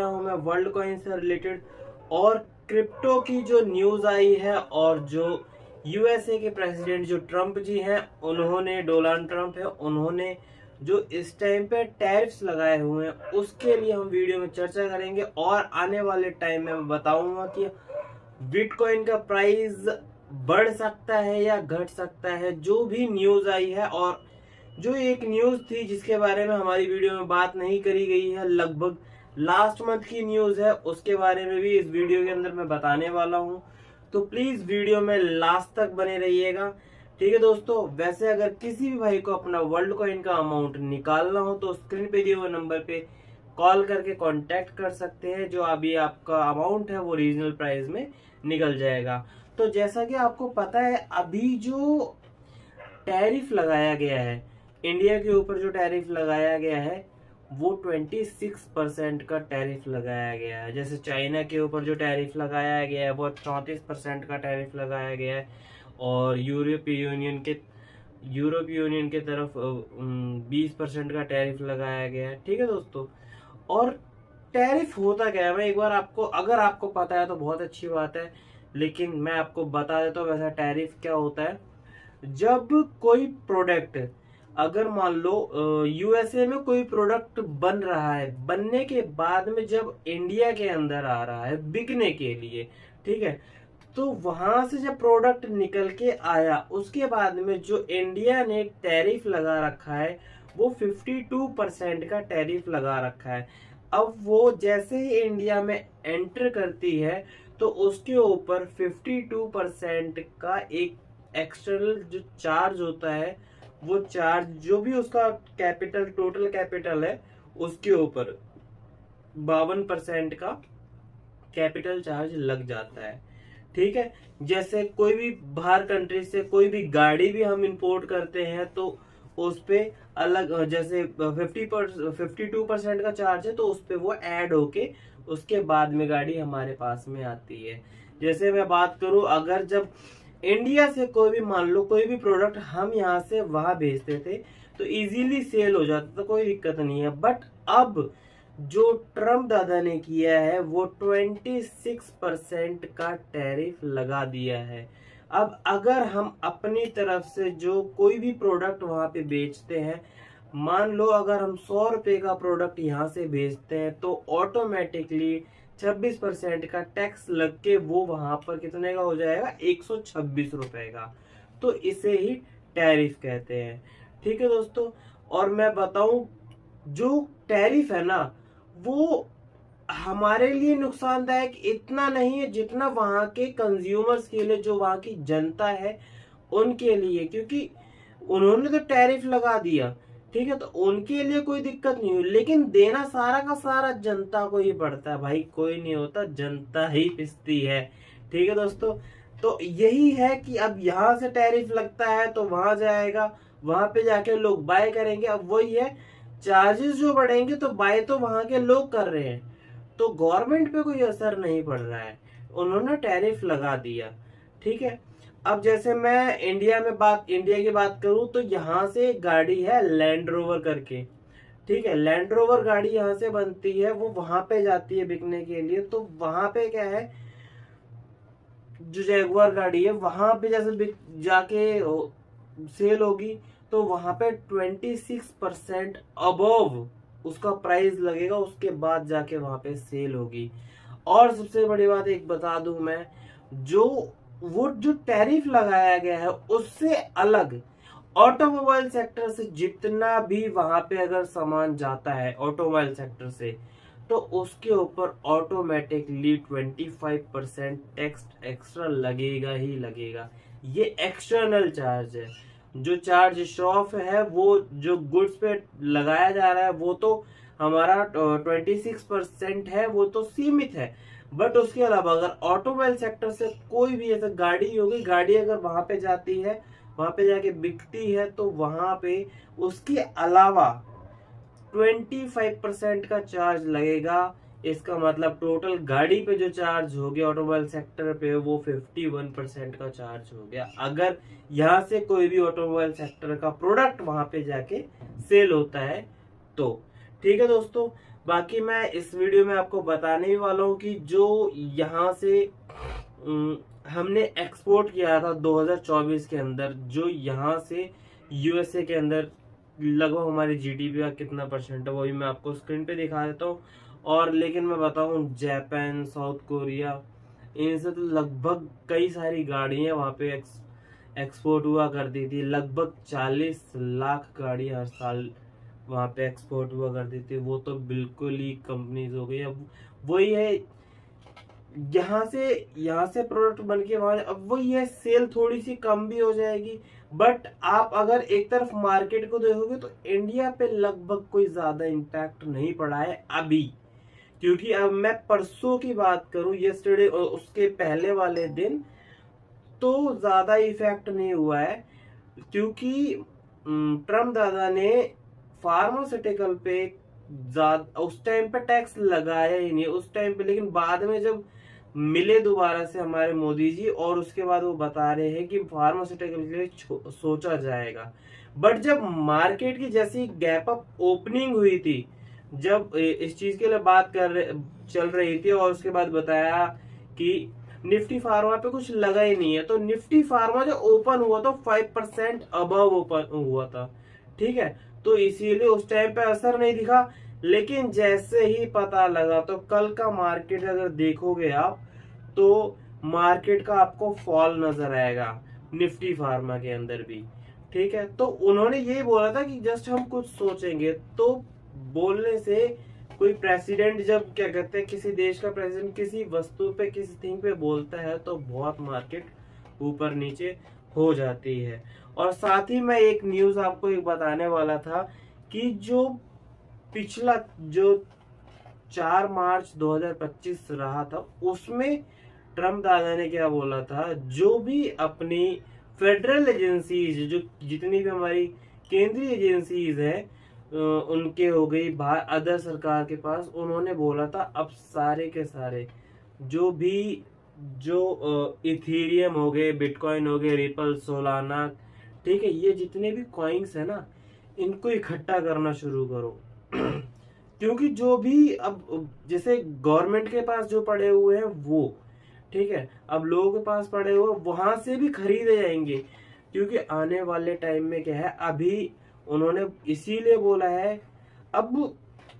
हूं मैं world coin से रिलेटेड और क्रिप्टो की जो न्यूज आई है और जो यूएसए के प्रेसिडेंट जो ट्रम्प जी हैं, उन्होंने डोनाल्ड ट्रम्प है, उन्होंने जो इस टाइम पे टैरिफ्स लगाए हुए हैं उसके लिए हम वीडियो में चर्चा करेंगे। और आने वाले टाइम में मैं बताऊंगा कि बिटकॉइन का प्राइस बढ़ सकता है या घट सकता है। जो भी न्यूज आई है और जो एक न्यूज थी जिसके बारे में हमारी वीडियो में बात नहीं करी गई है, लगभग लास्ट मंथ की न्यूज है, उसके बारे में भी इस वीडियो के अंदर मैं बताने वाला हूं। तो प्लीज वीडियो में लास्ट तक बने रहिएगा। ठीक है दोस्तों, वैसे अगर किसी भी भाई को अपना वर्ल्ड कॉइन का अमाउंट निकालना हो तो स्क्रीन पे दिए हुए नंबर पे कॉल करके कांटेक्ट कर सकते हैं। जो अभी आपका अमाउंट है वो रीजनल प्राइस में निकल जाएगा। तो जैसा कि आपको पता है, अभी जो टैरिफ लगाया गया है, इंडिया के ऊपर जो टैरिफ लगाया गया है वो 26% का टैरिफ लगाया गया है। जैसे चाइना के ऊपर जो टैरिफ लगाया गया है वो 34% का टैरिफ लगाया गया है। और यूरोपीय यूनियन के तरफ 20% का टैरिफ लगाया गया है। ठीक है दोस्तों, और टैरिफ होता क्या है, मैं एक बार आपको, अगर आपको पता है तो बहुत अच्छी बात है, लेकिन मैं आपको बता देता हूँ वैसा टैरिफ क्या होता है। जब कोई प्रोडक्ट, अगर मान लो यूएसए में कोई प्रोडक्ट बन रहा है, बनने के बाद में जब इंडिया के अंदर आ रहा है बिकने के लिए, ठीक है, तो वहां से जब प्रोडक्ट निकल के आया उसके बाद में जो इंडिया ने टैरिफ लगा रखा है वो 52% का टैरिफ लगा रखा है। अब वो जैसे ही इंडिया में एंटर करती है तो उसके ऊपर 52% का एक एक्सटर्नल जो चार्ज होता है, वो चार्ज जो भी उसका कैपिटल, टोटल कैपिटल है, उसके ऊपर 52% का कैपिटल चार्ज लग जाता है। ठीक है, जैसे कोई भी बाहर कंट्री से कोई भी गाड़ी भी हम इंपोर्ट करते हैं तो उस पे अलग, जैसे 52% का चार्ज है तो उस पे वो ऐड होके उसके बाद में गाड़ी हमारे पास में आती है। जैसे मैं बात करूं, अगर जब इंडिया से कोई भी, मान लो कोई भी प्रोडक्ट हम यहाँ से वहां भेजते थे तो इजीली सेल हो जाता था, कोई दिक्कत नहीं है। बट अब जो ट्रम्प दादा ने किया है वो 26% का टैरिफ लगा दिया है। अब अगर हम अपनी तरफ से जो कोई भी प्रोडक्ट वहां पे बेचते हैं, मान लो अगर हम 100 रुपए का प्रोडक्ट यहाँ से बेचते हैं तो ऑटोमेटिकली 26% का टैक्स लग के वो वहां पर कितने का हो जाएगा, 126 रुपए का। तो इसे ही टैरिफ कहते हैं। ठीक है दोस्तों, और मैं बताऊं, जो टैरिफ है ना वो हमारे लिए नुकसानदायक इतना नहीं है जितना वहां के कंज्यूमर्स के लिए, जो वहां की जनता है उनके लिए, क्योंकि उन्होंने तो टैरिफ लगा दिया, ठीक है, तो उनके लिए कोई दिक्कत नहीं हुई। लेकिन देना सारा का सारा जनता को ही पड़ता है भाई, कोई नहीं होता, जनता ही पिसती है। ठीक है दोस्तों, तो यही है कि अब यहाँ से टैरिफ लगता है तो वहां जाएगा, वहां पे जाके लोग बाय करेंगे। अब वही है, चार्जेस जो बढ़ेंगे तो बाय तो वहां के लोग कर रहे हैं, तो गवर्नमेंट पे कोई असर नहीं पड़ रहा है, उन्होंने टैरिफ लगा दिया। ठीक है, अब जैसे मैं इंडिया की बात करूं तो यहाँ से एक गाड़ी है लैंड रोवर करके, ठीक है, लैंड रोवर गाड़ी यहाँ से बनती है, वो वहां पे जाती है बिकने के लिए। तो वहां पे क्या है, जो जैगुआर गाड़ी है वहां पे जैसे जाके सेल होगी तो वहां पे 26% अबव उसका प्राइस लगेगा, उसके बाद जाके वहां पे सेल होगी। और सबसे बड़ी बात एक बता दूं मैं, जो टैरिफ लगाया गया है उससे अलग ऑटोमोबाइल सेक्टर से जितना भी वहां पे अगर सामान जाता है ऑटोमोबाइल सेक्टर से, तो उसके ऊपर ऑटोमेटिकली 25% टैक्स एक्स्ट्रा लगेगा ही लगेगा। ये एक्सटर्नल चार्ज है। जो चार्ज शॉप है, वो जो गुड्स पे लगाया जा रहा है वो तो हमारा 26% है, वो तो सीमित है। बट उसके अलावा अगर ऑटोमोबाइल सेक्टर से कोई भी ऐसा गाड़ी होगी, गाड़ी अगर वहां पे जाती है, वहां पे जाके बिकती है, तो वहां पे उसके अलावा 25% का चार्ज लगेगा। इसका मतलब टोटल गाड़ी पे जो चार्ज हो गया ऑटोमोबाइल सेक्टर पे, वो 51% का चार्ज हो गया, अगर यहाँ से कोई भी ऑटोमोबाइल सेक्टर का प्रोडक्ट वहां पे जाके सेल होता है तो। ठीक है दोस्तों, बाकी मैं इस वीडियो में आपको बताने ही वाला हूँ कि जो यहाँ से हमने एक्सपोर्ट किया था 2024 के अंदर, जो यहाँ से यूएसए के अंदर लगभग हमारी जीडीपी का कितना परसेंट है, वो भी मैं आपको स्क्रीन पे दिखा देता हूँ। और लेकिन मैं बताऊँ, जापान, साउथ कोरिया, इनसे तो लगभग कई सारी गाड़ियाँ वहाँ पे एक्सपोर्ट हुआ करती थी। लगभग 40 लाख गाड़ी हर साल वहाँ पे एक्सपोर्ट हुआ करती थी। वो तो बिल्कुल ही कंपनीज हो गई। अब वही है, यहाँ से प्रोडक्ट बन के वहां, अब वही है, सेल थोड़ी सी कम भी हो जाएगी। बट आप अगर एक तरफ मार्केट को देखोगे तो इंडिया पे लगभग कोई ज्यादा इम्पैक्ट नहीं पड़ा है अभी। क्योंकि अब मैं परसों की बात करूं, यस्टरडे, उसके पहले वाले दिन तो ज्यादा इफेक्ट नहीं हुआ है। क्योंकि ट्रम्प दादा ने फार्मास्यूटिकल पे ज्यादा उस टाइम पे टैक्स लगाया ही नहीं उस टाइम पे। लेकिन बाद में जब मिले दोबारा से हमारे मोदी जी, और उसके बाद वो बता रहे हैं कि फार्मास्यूटिकल के लिए सोचा जाएगा। बट जब मार्केट की जैसी गैप अप ओपनिंग हुई थी, जब इस चीज के लिए बात चल रही थी, और उसके बाद बताया कि निफ्टी फार्मा पे कुछ लगा ही नहीं है, तो निफ्टी फार्मा जो ओपन हुआ था 5% अबव ओपन हुआ था। ठीक है, तो इसीलिए उस टाइम पे असर नहीं दिखा। लेकिन जैसे ही पता लगा, तो कल का मार्केट अगर देखोगे आप, तो मार्केट का आपको फॉल नजर आएगा निफ्टी फार्मा के अंदर भी। ठीक है, तो उन्होंने ये बोला था कि जस्ट हम कुछ सोचेंगे। तो बोलने से कोई प्रेसिडेंट, जब क्या कहते हैं, किसी देश का प्रेसिडेंट किसी वस्तु पे, किसी थिंग पे बोलता है, तो बहुत मार्केट ऊपर नीचे हो जाती है। और साथ ही मैं एक न्यूज आपको एक बताने वाला था कि जो पिछला जो 4 मार्च 2025 रहा था, उसमें ट्रम्प दादा ने क्या बोला था, जो भी अपनी फेडरल एजेंसीज, जो जितनी भी हमारी केंद्रीय एजेंसीज है, उनके हो गई अदर सरकार के पास, उन्होंने बोला था अब सारे के सारे जो भी, जो इथेरियम हो गए, बिटकॉइन हो गए, रिपल, सोलाना, ठीक है, ये जितने भी कॉइन्स है ना, इनको इकट्ठा करना शुरू करो। क्योंकि जो भी अब जैसे गवर्नमेंट के पास जो पड़े हुए हैं वो, ठीक है, अब लोगों के पास पड़े हुए वहां से भी खरीदे जाएंगे। क्योंकि आने वाले टाइम में क्या है, अभी उन्होंने इसीलिए बोला है, अब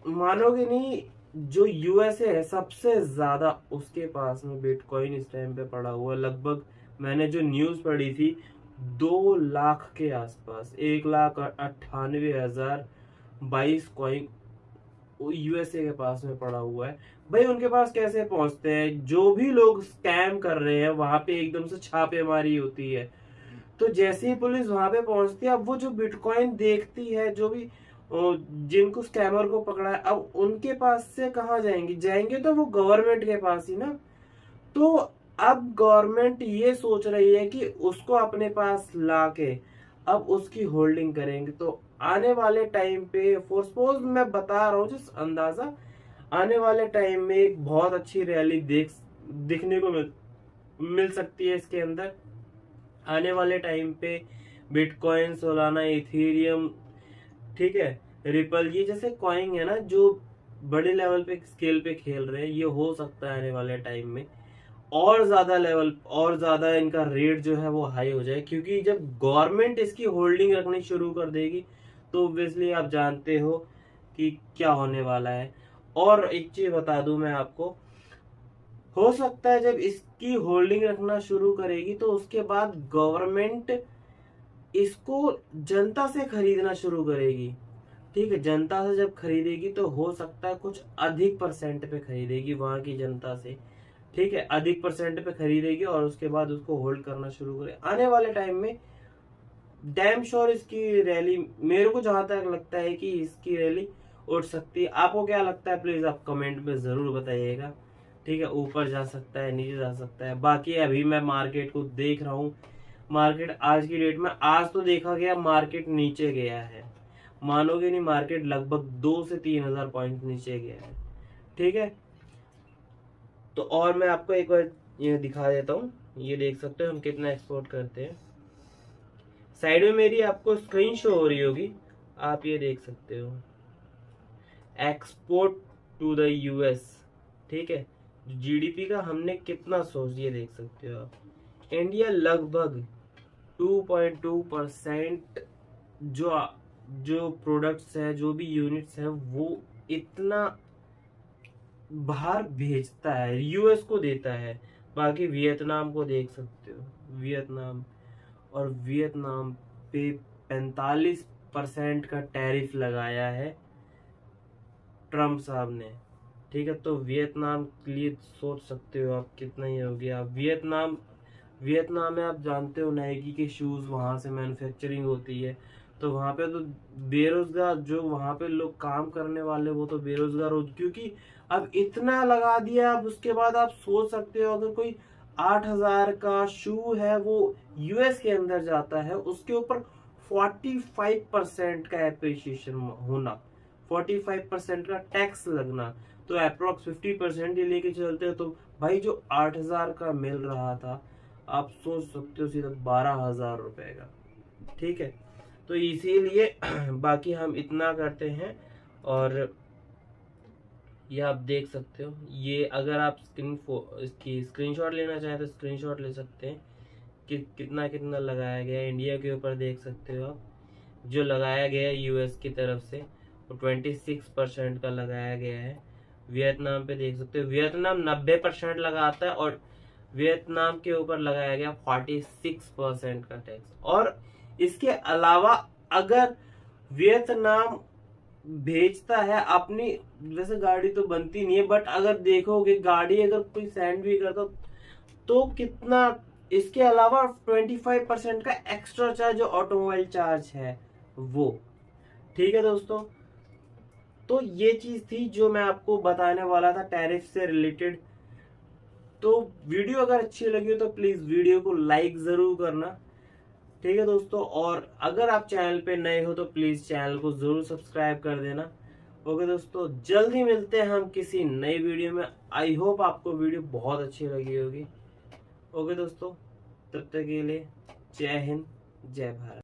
मानोगे नहीं, जो यूएसए है सबसे ज्यादा, उसके पास में बिटकॉइन इस टाइम पे पड़ा हुआ है। लगभग मैंने जो न्यूज पढ़ी थी, 2 लाख के आसपास, 1,98,022 कॉइन यूएसए के पास में पड़ा हुआ है। भाई उनके पास कैसे पहुंचते हैं? जो भी लोग स्कैम कर रहे हैं वहां पे एकदम से छापेमारी होती है। तो जैसे ही पुलिस वहां पे पहुंचती है, अब वो जो बिटकॉइन देखती है, जो भी जिनको स्कैमर को पकड़ा है, अब उनके पास से कहाँ जाएंगे? जाएंगे तो वो गवर्नमेंट के पास ही ना। तो अब गवर्नमेंट ये सोच रही है कि उसको अपने पास लाके अब उसकी होल्डिंग करेंगे। तो आने वाले टाइम पे, फॉर सपोज मैं बता रहा हूँ जिस अंदाजा, आने वाले टाइम में एक बहुत अच्छी रैली दिखने को मिल सकती है इसके अंदर। आने वाले टाइम पे बिटकॉइन, सोलाना, इथेरियम, ठीक है, रिपल, ये जैसे कॉइन है ना, जो बड़े लेवल पे, स्केल पे खेल रहे हैं, ये हो सकता है आने वाले टाइम में और ज्यादा लेवल, और ज्यादा इनका रेट जो है वो हाई हो जाए। क्योंकि जब गवर्नमेंट इसकी होल्डिंग रखनी शुरू कर देगी, तो ऑब्वियसली आप जानते हो कि क्या होने वाला है। और एक चीज बता दूं मैं आपको, हो सकता है जब इसकी होल्डिंग रखना शुरू करेगी, तो उसके बाद गवर्नमेंट इसको जनता से खरीदना शुरू करेगी। ठीक है, जनता से जब खरीदेगी तो हो सकता है कुछ अधिक परसेंट पे खरीदेगी वहां की जनता से। ठीक है, अधिक परसेंट पे खरीदेगी और उसके बाद उसको होल्ड करना शुरू करे। आने वाले टाइम में डैम श्योर इसकी रैली, मेरे को जहां तक लगता है कि इसकी रैली उठ सकती है। आपको क्या लगता है? प्लीज आप कमेंट में जरूर बताइएगा। ठीक है, ऊपर जा सकता है, नीचे जा सकता है। बाकी अभी मैं मार्केट को देख रहा हूँ, मार्केट आज की डेट में, आज तो देखा गया मार्केट नीचे गया है। मानोगे नहीं, मार्केट लगभग 2 से 3 हजार पॉइंट नीचे गया है। ठीक है, तो और मैं आपको एक बार ये दिखा देता हूँ, ये देख सकते हो हम कितना एक्सपोर्ट करते हैं। साइड में मेरी आपको स्क्रीन शो हो रही होगी, आप ये देख सकते हो, एक्सपोर्ट टू द यूएस, ठीक है। जीडीपी का हमने कितना सोच, ये देख सकते हो आप। इंडिया लगभग 2.2% जो जो प्रोडक्ट्स है, जो भी यूनिट्स है, वो इतना बाहर भेजता है, यूएस को देता है। बाकी वियतनाम को देख सकते हो, वियतनाम, और वियतनाम पे 45% का टैरिफ लगाया है ट्रम्प साहब ने, ठीक है। तो वियतनाम के लिए सोच सकते हो आप कितना ही हो गया। वियतनाम वियतनाम में आप जानते हो नाइकी के शूज वहां से मैन्युफैक्चरिंग होती है, तो वहां पे तो बेरोजगार, जो वहां पे लोग काम करने वाले वो तो बेरोजगार हो, क्योंकि अब इतना लगा दिया। अब उसके बाद आप सोच सकते हो, अगर कोई 8,000 का शू है वो यूएस के अंदर जाता है, उसके ऊपर 45% का एप्रिसिएशन होना, 45% का टैक्स लगना, तो अप्रोक्स 50% ही लेके चलते हैं। तो भाई जो 8,000 का मिल रहा था, आप सोच सकते हो सीधा 12,000 रुपए का, ठीक है। तो इसीलिए बाकी हम इतना करते हैं। और ये आप देख सकते हो, ये अगर आप इसकी स्क्रीनशॉट लेना चाहें तो स्क्रीनशॉट ले सकते हैं कि कितना कितना लगाया गया है। इंडिया के ऊपर देख सकते हो आप, जो लगाया गया है यूएस की तरफ से वो 26% का लगाया गया है। वियतनाम पे देख सकते हो, वियतनाम 90% लगाता है, और वियतनाम के ऊपर लगाया गया 46% का टैक्स। और इसके अलावा अगर वियतनाम भेजता है अपनी, वैसे गाड़ी तो बनती नहीं है, बट अगर देखोगे गाड़ी अगर कोई सेंड भी करता तो कितना, इसके अलावा 25% का एक्स्ट्रा चार्ज जो ऑटोमोबाइल चार्ज है वो, ठीक है दोस्तों। तो ये चीज थी जो मैं आपको बताने वाला था टैरिफ से रिलेटेड। तो वीडियो अगर अच्छी लगी हो तो प्लीज वीडियो को लाइक जरूर करना, ठीक है दोस्तों। और अगर आप चैनल पे नए हो तो प्लीज चैनल को जरूर सब्सक्राइब कर देना। ओके दोस्तों, जल्द ही मिलते हैं हम किसी नई वीडियो में। आई होप आपको वीडियो बहुत अच्छी लगी होगी। ओके दोस्तों, तब तक के लिए जय हिंद, जय भारत।